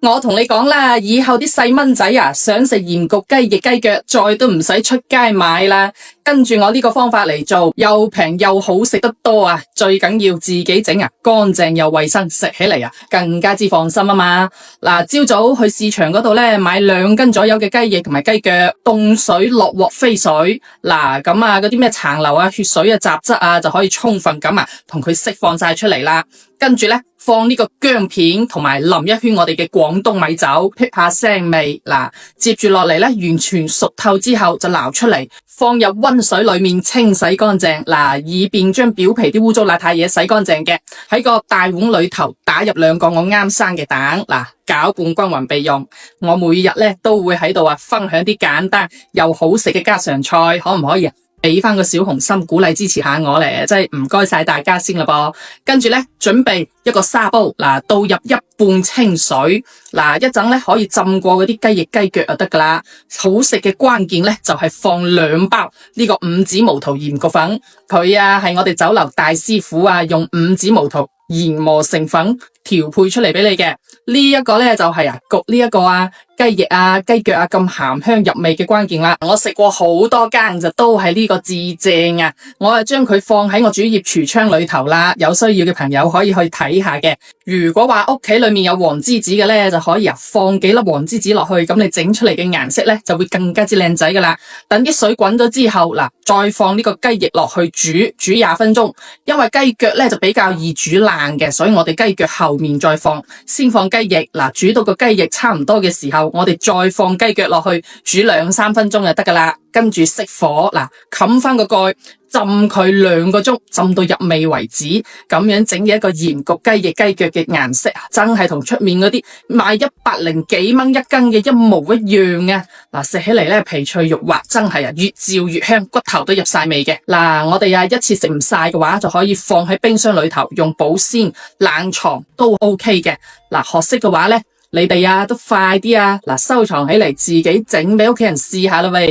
我同你講啦，以後啲細蚊仔啊，想食鹽焗雞翼雞腳，再都唔使出街買啦。跟住我呢個方法嚟做，又平又好食得多啊！最緊要自己整啊，乾淨又衛生，食起嚟啊更加之放心啊嘛。嗱，朝早去市場嗰度咧買2斤左右嘅雞翼同埋雞腳，凍水落鑊飛水。嗱咁啊，嗰啲咩殘留啊、血水啊、雜質啊，就可以充分咁啊同佢釋放晒出嚟啦。跟住咧，放呢個薑片同埋淋一圈我哋嘅廣東米酒，辟下腥味。嗱，接住落嚟咧，完全熟透之後就撈出嚟，放入溫水裏面清洗乾淨。嗱，以便將表皮啲污糟邋遢嘢洗乾淨嘅。喺個大碗裏頭打入2個我啱生嘅蛋，嗱，攪拌均勻備用。我每日咧都會喺度分享啲簡單又好食嘅家常菜，可唔可以俾翻個小紅心鼓勵支持下我咧？真係唔該晒大家先啦噃。跟住咧，準備一個砂煲，嗱，倒入1半清水，嗱，一陣咧可以浸過嗰啲雞翼雞腳就得噶啦。好食嘅關鍵咧就係放2包呢個5指毛桃鹽焗粉，佢係我哋酒樓大師傅用5指毛桃研磨成粉調配出嚟俾你嘅。呢一個咧就係焗呢一個雞翼雞腳咁鹹香入味嘅關鍵啦。我食過好多間就都係呢個至正啊！我將佢放喺我主頁櫥窗裏頭啦，有需要嘅朋友可以去睇下嘅。如果話屋企裏面有黃梔子嘅咧，就可以放幾粒黃梔子落去，咁你整出嚟嘅顏色咧就會更加之靚仔噶啦。等啲水滾咗之後，嗱，再放呢個雞翼落去煮20分鐘。因為雞腳咧就比較易煮爛嘅，所以我哋雞腳後面再放，先放雞翼。嗱，煮到個雞翼差唔多嘅時候，我哋再放雞腳落去煮2-3分鐘就得噶啦。跟住熄火，嗱，冚翻個蓋，浸佢2個鐘，浸到入味為止。咁樣整嘅一個鹽焗雞翼雞腳嘅顏色真係同出面嗰啲賣100幾蚊一斤嘅一模一樣啊！嗱，食起嚟咧皮脆肉滑，真係越嚼越香，骨頭都入晒味嘅。嗱，我哋一次食唔晒嘅話，就可以放喺冰箱裏頭，用保鮮冷藏都 OK 嘅。嗱，學識嘅話咧，你哋都快啲嗱，收藏起嚟，自己整俾屋企人試下啦喂。